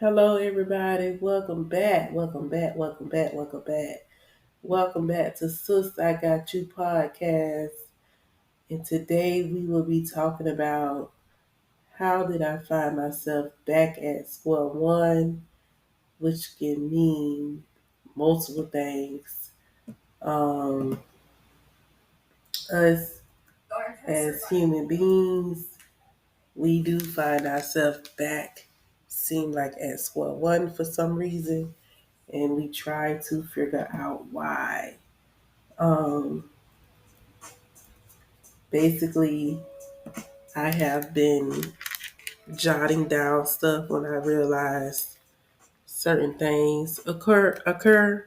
Hello, everybody. Welcome back. Welcome back. Welcome back. Welcome back. Welcome back to Sis I Got You podcast. And today we will be talking about how did I find myself back at square one, which can mean multiple things. Um, us as human beings, we do find ourselves back, seem like at square one for some reason, and we try to figure out why. Um, Basically, I have been jotting down stuff when I realize certain things occur.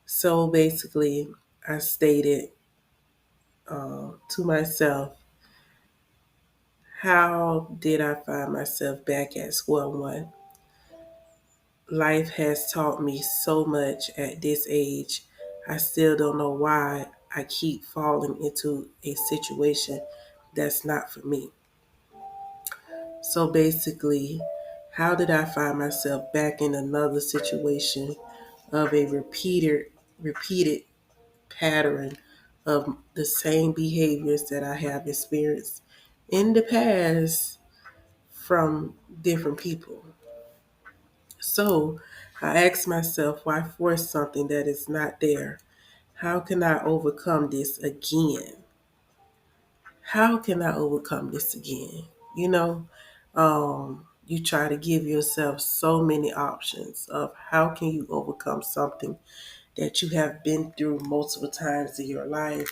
So basically, I stated to myself, how did I find myself back at square one? Life has taught me so much at this age. I still don't know why I keep falling into a situation that's not for me. So basically, how did I find myself back in another situation of a repeated pattern of the same behaviors that I have experienced in the past from different people? So I asked myself, why force something that is not there? How can I overcome this again? How can I overcome this again? You know, you try to give yourself so many options of how can you overcome something that you have been through multiple times in your life,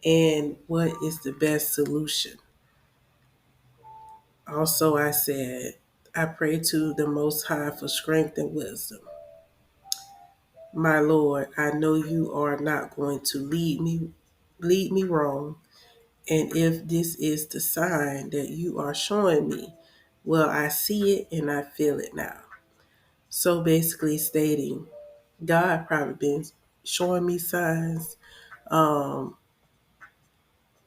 and what is the best solution. Also, I said, I pray to the Most High for strength and wisdom. My Lord, I know you are not going to lead me wrong. And if this is the sign that you are showing me, well, I see it and I feel it now. So basically stating, God probably been showing me signs, um,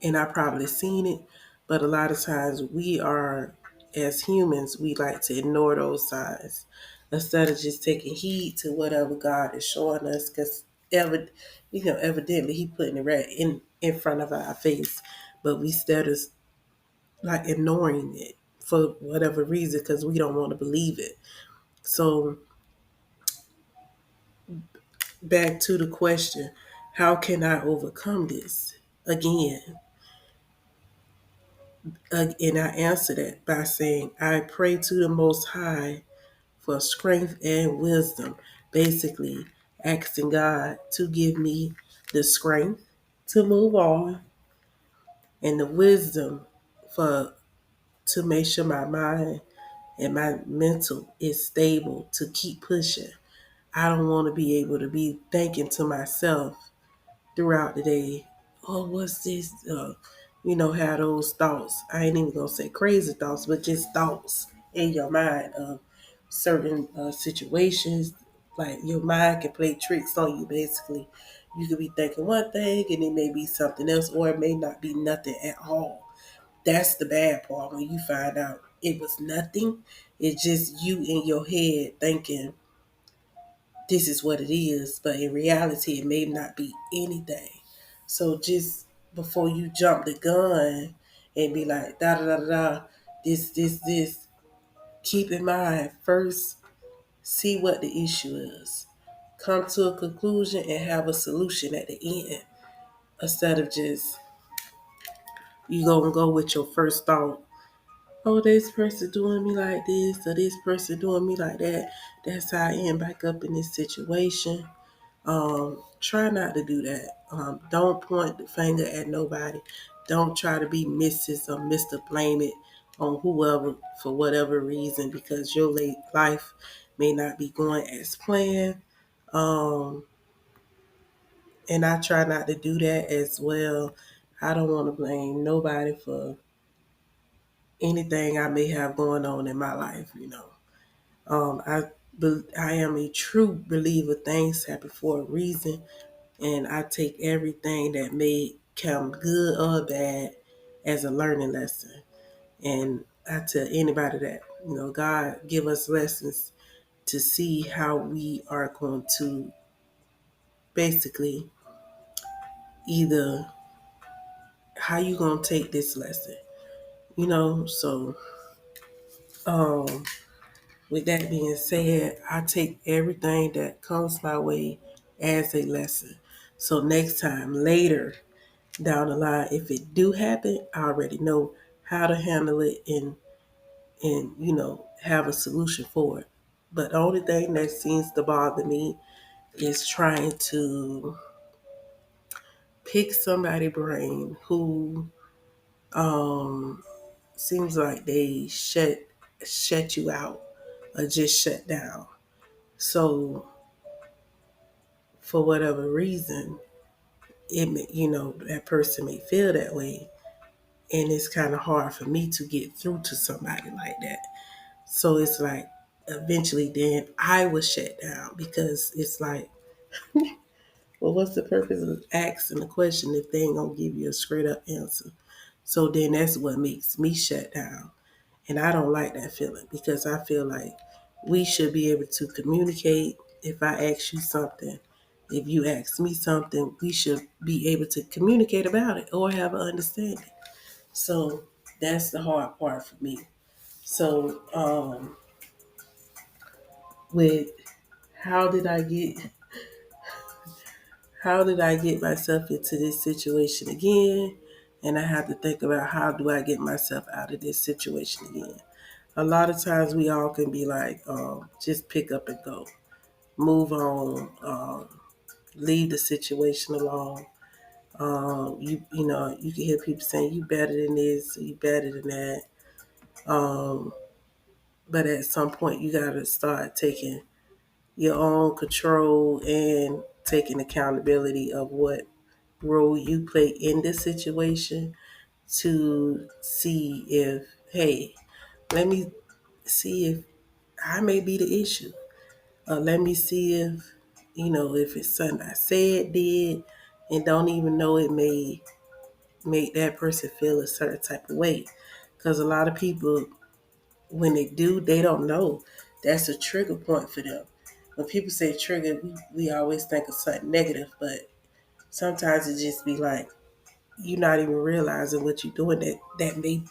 and I probably seen it, but a lot of times we are, as humans, we like to ignore those signs instead of just taking heed to whatever God is showing us, because evidently He putting it right in front of our face, but we instead of like ignoring it for whatever reason because we don't want to believe it. So back to the question, how can I overcome this again? And I answer that by saying, I pray to the Most High for strength and wisdom. Basically, asking God to give me the strength to move on and the wisdom for to make sure my mind and my mental is stable to keep pushing. I don't want to be able to be thinking to myself throughout the day, oh, what's this? Have those thoughts. I ain't even going to say crazy thoughts, but just thoughts in your mind of certain situations. Like your mind can play tricks on you, basically. You could be thinking one thing and it may be something else, or it may not be nothing at all. That's the bad part when you find out it was nothing. It's just you in your head thinking this is what it is, but in reality, it may not be anything. So just before you jump the gun and be like, da da da da, this, keep in mind first, see what the issue is. Come to a conclusion and have a solution at the end instead of just you go with your first thought. Oh, this person doing me like this, or this person doing me like that. That's how I end back up in this situation. Try not to do that. Don't point the finger at nobody. Don't try to be Mrs. or Mr. Blame it on whoever for whatever reason because your late life may not be going as planned. Um, and I try not to do that as well. I don't want to blame nobody for anything I may have going on in my life. I am a true believer things happen for a reason, and I take everything that may come good or bad as a learning lesson. And I tell anybody that God give us lessons to see how we are going to basically either how you gonna take this lesson, so um with that being said, I take everything that comes my way as a lesson. So next time later down the line, if it do happen, I already know how to handle it and have a solution for it. But the only thing that seems to bother me is trying to pick somebody brain who um seems like they shut you out or just shut down. So for whatever reason, that person may feel that way, and it's kind of hard for me to get through to somebody like that. So it's like eventually then I was shut down because it's like, well, what's the purpose of asking the question if they ain't gonna give you a straight up answer? So then that's what makes me shut down. And I don't like that feeling because I feel like we should be able to communicate. If I ask you something, if you ask me something, we should be able to communicate about it or have an understanding. So that's the hard part for me. So with how did I get how did I get myself into this situation again? And I have to think about how do I get myself out of this situation again. A lot of times we all can be like, just pick up and go, move on, leave the situation alone. You can hear people saying you better than this, you better than that. Um, but at some point you gotta start taking your own control and taking accountability of what role you play in this situation to see if, hey, let me see if I may be the issue. Let me see if it's something I said, did, and don't even know it may make that person feel a certain type of way. Because a lot of people, when they do, they don't know. That's a trigger point for them. When people say trigger, we always think of something negative, but sometimes it just be like, you're not even realizing what you're doing that may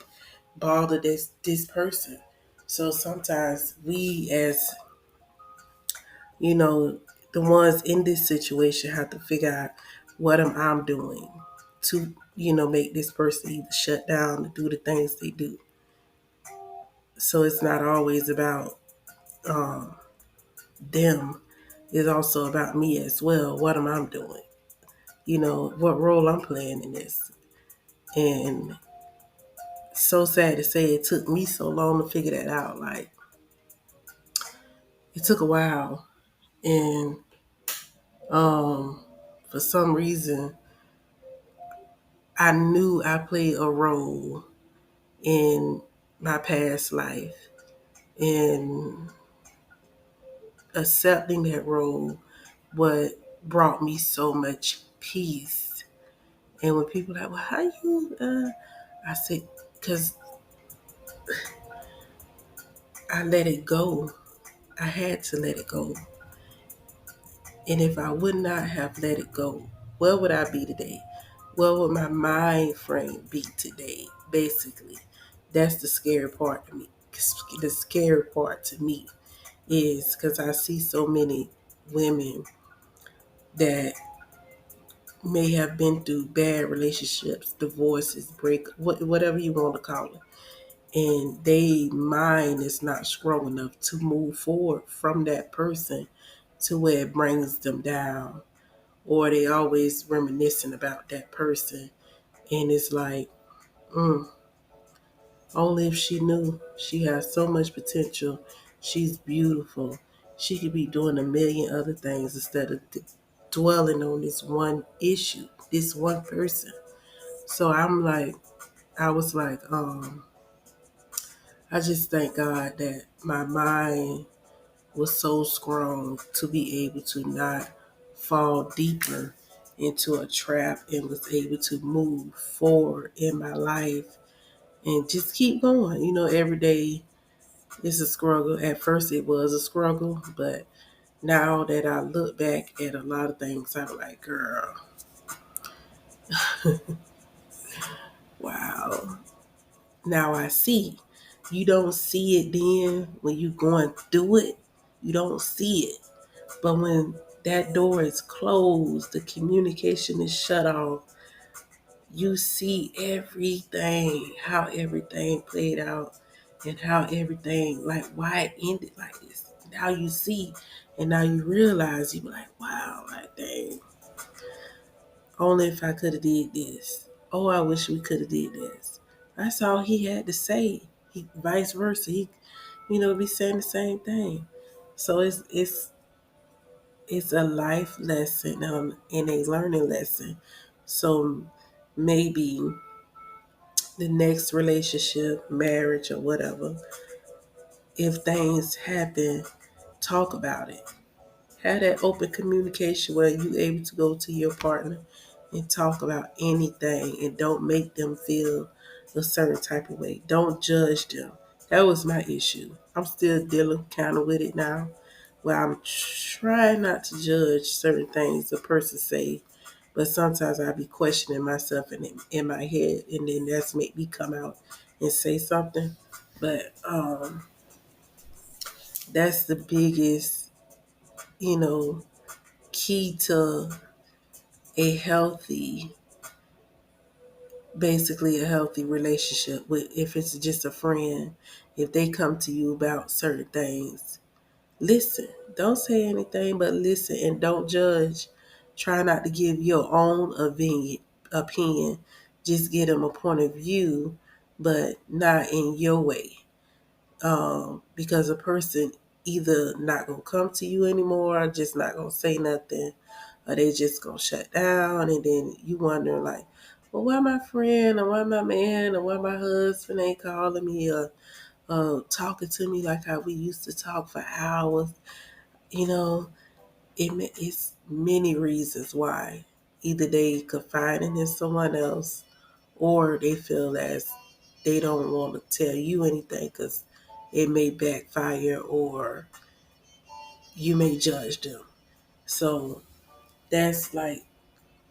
bother this person. So sometimes we as you know, the ones in this situation have to figure out what am I doing to, make this person either shut down or do the things they do. So it's not always about um, them. It's also about me as well. What am I doing? What role I'm playing in this. And so sad to say it took me so long to figure that out. Like, it took a while. And for some reason, I knew I played a role in my past life, and accepting that role what brought me so much peace. And when people are like, well, how you I said, because I let it go. I had to let it go. And if I would not have let it go, where would I be today? Where would my mind frame be today? Basically, that's the scary part to me. The scary part to me is because I see so many women that may have been through bad relationships, divorces, whatever you want to call it, and they mind is not strong enough to move forward from that person to where it brings them down, or they always reminiscing about that person, and it's like, mm, only if she knew she has so much potential, she's beautiful, she could be doing a million other things instead of dwelling on this one issue, this one person. So I was like, I just thank God that my mind was so strong to be able to not fall deeper into a trap and was able to move forward in my life and just keep going. Every day It's a struggle. At first, it was a struggle, but now that I look back at a lot of things, I'm like, girl, wow. Now I see. You don't see it then when you going through it. You don't see it. But when that door is closed, the communication is shut off, you see everything, how everything played out and how everything, like why it ended like this. Now you see and now you realize, you be like, wow, like dang, only if I could have did this. Oh, I wish we could have did this. That's all he had to say. He vice versa. He, be saying the same thing. So it's a life lesson and a learning lesson. So maybe the next relationship, marriage, or whatever, if things happen, talk about it. Have that open communication where you able to go to your partner and talk about anything and don't make them feel a certain type of way. Don't judge them. That was my issue. I'm still dealing kind of with it now, where I'm trying not to judge certain things a person say, but sometimes I be questioning myself in my head, and then that's make me come out and say something. But that's the biggest, you know, key to a healthy, basically a healthy relationship. With if it's just a friend, if they come to you about certain things, listen. Don't say anything, but listen and don't judge. Try not to give your own opinion. Just give them a point of view, but not in your way. Because a person either not gonna come to you anymore, or just not gonna say nothing, or they just gonna shut down, and then you wonder like, well, why my friend, or why my man, or why my husband ain't calling me, or talking to me like how we used to talk for hours. You know, it's many reasons why. Either they confiding in someone else, or they feel as they don't want to tell you anything because it may backfire or you may judge them. So that's like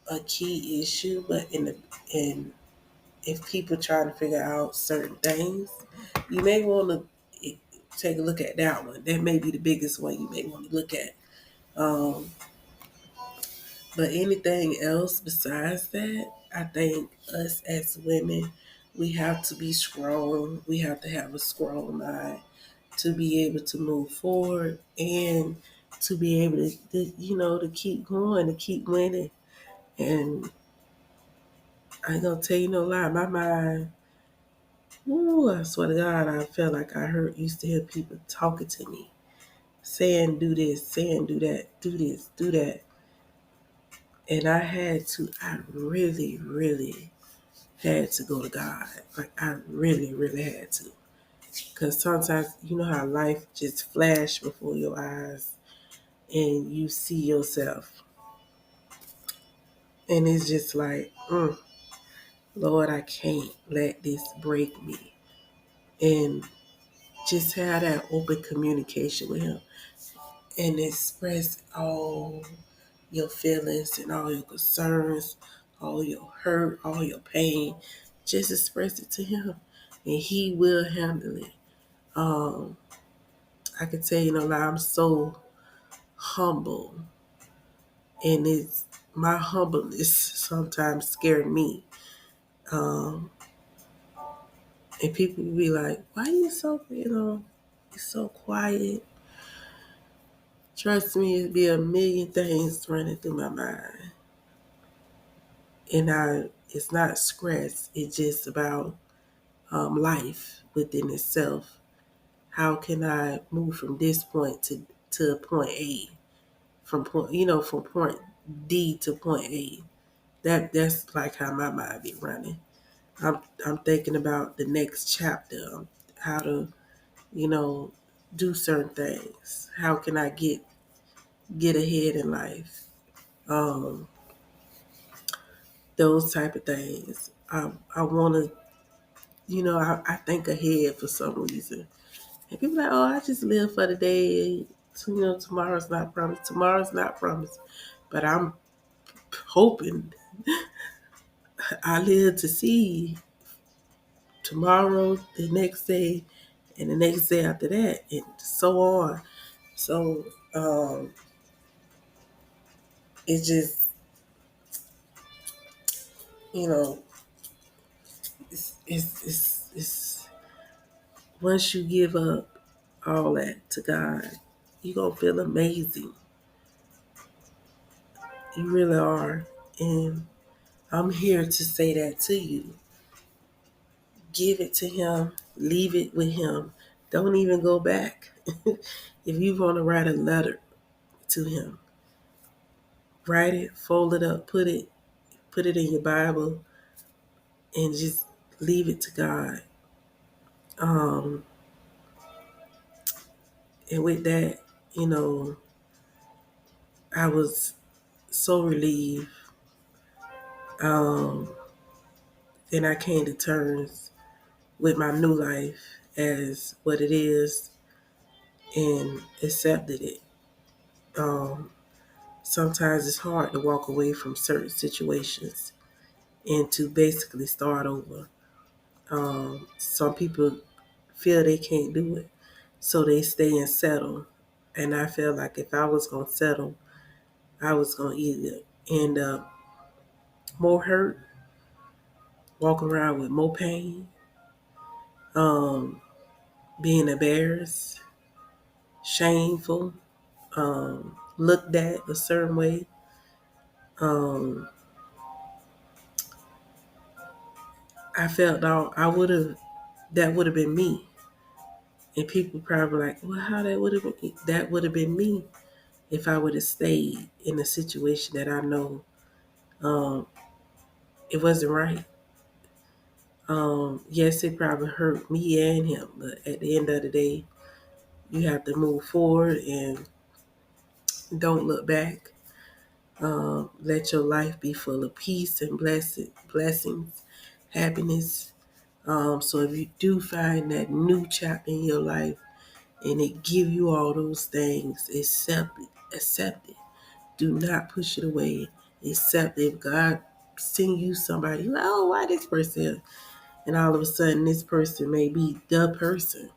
a key issue. But in if people trying to figure out certain things, you may want to take a look at that one. That may be the biggest one you may want to look at. Um, but anything else besides that, I think us as women, we have to be strong. We have to have a strong mind to be able to move forward and to be able to keep going, to keep winning. And I ain't gonna tell you no lie, my mind, ooh, I swear to God, I felt like used to hear people talking to me, saying do this, saying do that, do this, do that. And I really, really had to go to God. Like I really, really had to. Because sometimes, you know how life just flash before your eyes and you see yourself. And it's just like, Lord, I can't let this break me. And just have that open communication with Him and express all your feelings and all your concerns, all your hurt, all your pain. Just express it to Him and He will handle it. Um, I can tell you, I'm so humble, and it's my humbleness sometimes scared me. Um, and people be like, "Why you so you're so quiet?" Trust me, it'd be a million things running through my mind, and it's not stress. It's just about life within itself. How can I move from this point to point A, from point D to point A? That's like how my mind be running. I'm thinking about the next chapter, how to you know do certain things. How can I get ahead in life? Um, those type of things. I want to I think ahead for some reason, And people are like, oh, I just live for the day. Tomorrow's not promised. Tomorrow's not promised. But I'm hoping I live to see tomorrow, the next day, and the next day after that, and so on. So it just, you know, it's once you give up all that to God, you're going to feel amazing. You really are. And I'm here to say that to you. Give it to Him. Leave it with Him. Don't even go back. If you want to write a letter to Him, write it, fold it up, put it in your Bible, and just leave it to God. Um, and with that, you know, I was so relieved. Um, and I came to terms with my new life as what it is and accepted it. Um, Sometimes it's hard to walk away from certain situations and to basically start over. Some people feel they can't do it, so they stay and settle. And I feel like if I was going to settle, I was going to either end up more hurt, walk around with more pain, um, being embarrassed, shameful, looked at a certain way. Um, I felt that would have been me. And people probably like, well, how that would have been me if I would have stayed in a situation that I know um, it wasn't right. Yes, it probably hurt me and him, but at the end of the day, you have to move forward and don't look back. Let your life be full of peace and blessings, happiness. So if you do find that new chapter in your life and it give you all those things, accept it. Accept it. Do not push it away. Accept it. If God send you somebody, like, oh, why this person? And all of a sudden this person may be the person.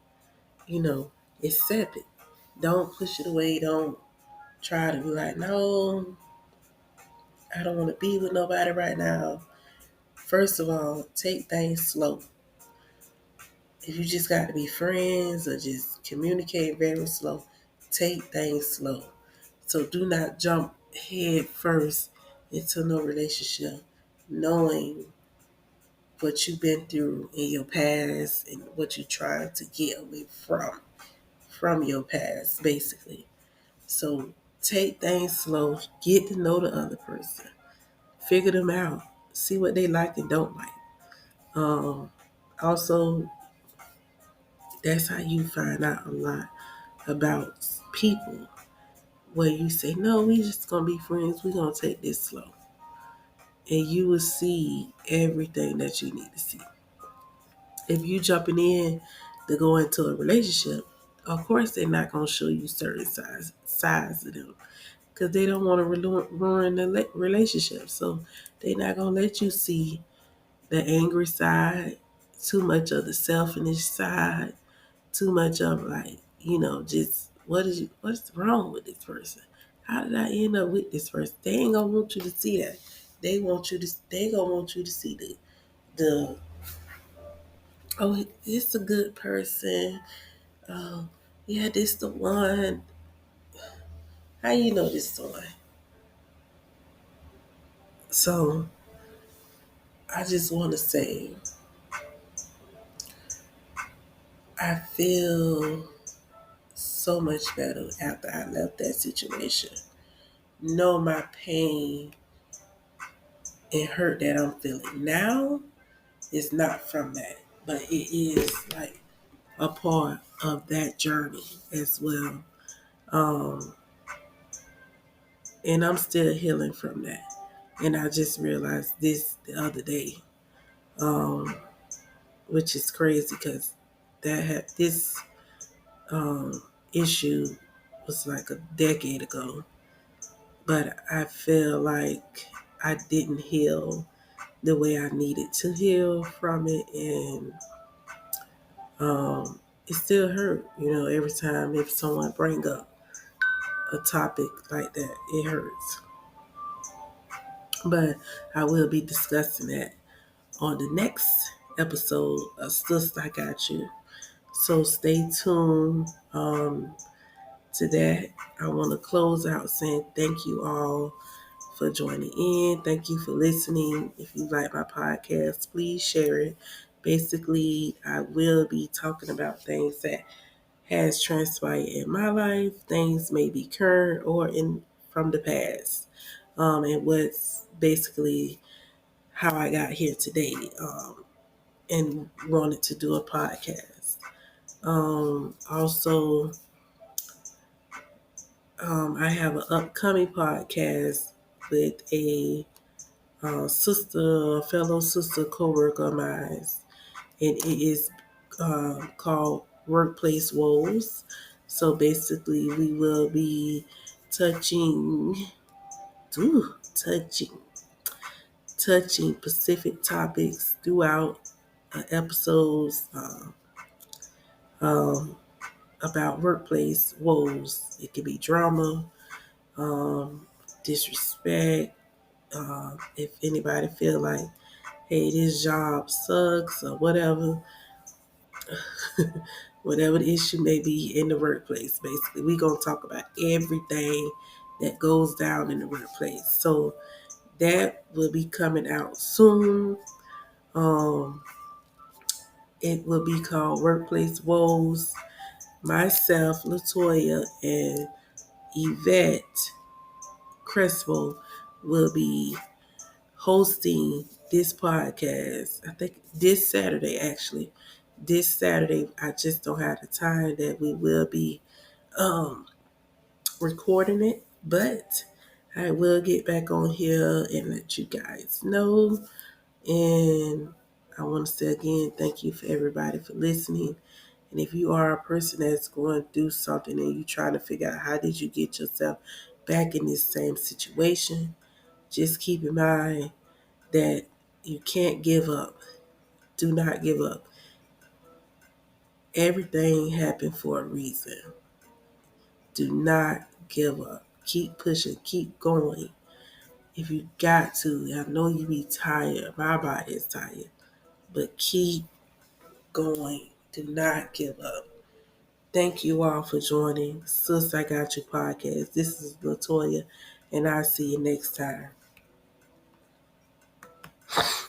You know, accept it. Don't push it away. Don't try to be like, no, I don't want to be with nobody right now. First of all, take things slow. If you just got to be friends or just communicate very slow, take things slow. So do not jump head first into no relationship knowing what you've been through in your past and what you're trying to get away from your past, basically. So take things slow, get to know the other person, figure them out, see what they like and don't like. Um, Also, that's how you find out a lot about people. Where you say, no, we just gonna be friends. We're gonna take this slow, and you will see everything that you need to see. If you jumping in to go into a relationship, of course they're not gonna show you certain sides of them because they don't want to ruin the relationship. So they're not gonna let you see the angry side, too much of the selfish side, too much of like, just what's wrong with this person? How did I end up with this person? They ain't gonna want you to see that. They gonna want you to see the oh, this a good person. Oh, yeah, this the one. How you know this the one? So I just wanna say I feel so much better after I left that situation. Know my pain and hurt that I'm feeling now is not from that, but it is like a part of that journey as well. Um, and I'm still healing from that. And I just realized this the other day, um, which is crazy because this issue was like a decade ago, but I feel like I didn't heal the way I needed to heal from it, and it still hurt. Every time if someone bring up a topic like that, it hurts. But I will be discussing that on the next episode of Sis I Got You. So stay tuned to that. I want to close out saying thank you all for joining in. Thank you for listening. If you like my podcast, please share it. Basically, I will be talking about things that has transpired in my life. Things may be current or in from the past. And what's basically how I got here today, and wanted to do a podcast. Also, I have an upcoming podcast with a fellow sister co-worker of mine, and it is called Workplace Woes. So basically, we will be touching, ooh, touching, touching specific topics throughout episodes about workplace woes. It could be drama, um, disrespect. If anybody feel like, hey, this job sucks or whatever, whatever the issue may be in the workplace, basically, we gonna talk about everything that goes down in the workplace. So that will be coming out soon. Um, it will be called Workplace Woes. Myself, Latoya, and Yvette Crespo will be hosting this podcast. I think this Saturday, actually. This Saturday, I just don't have the time that we will be um, recording it, but I will get back on here and let you guys know. And I want to say again, thank you for everybody for listening. And if you are a person that's going through something and you're trying to figure out how did you get yourself back in this same situation, just keep in mind that you can't give up. Do not give up. Everything happened for a reason. Do not give up. Keep pushing. Keep going. If you got to, I know you be tired. My body is tired. But keep going. Do not give up. Thank you all for joining Sis I Got You podcast. This is Latoya, and I'll see you next time.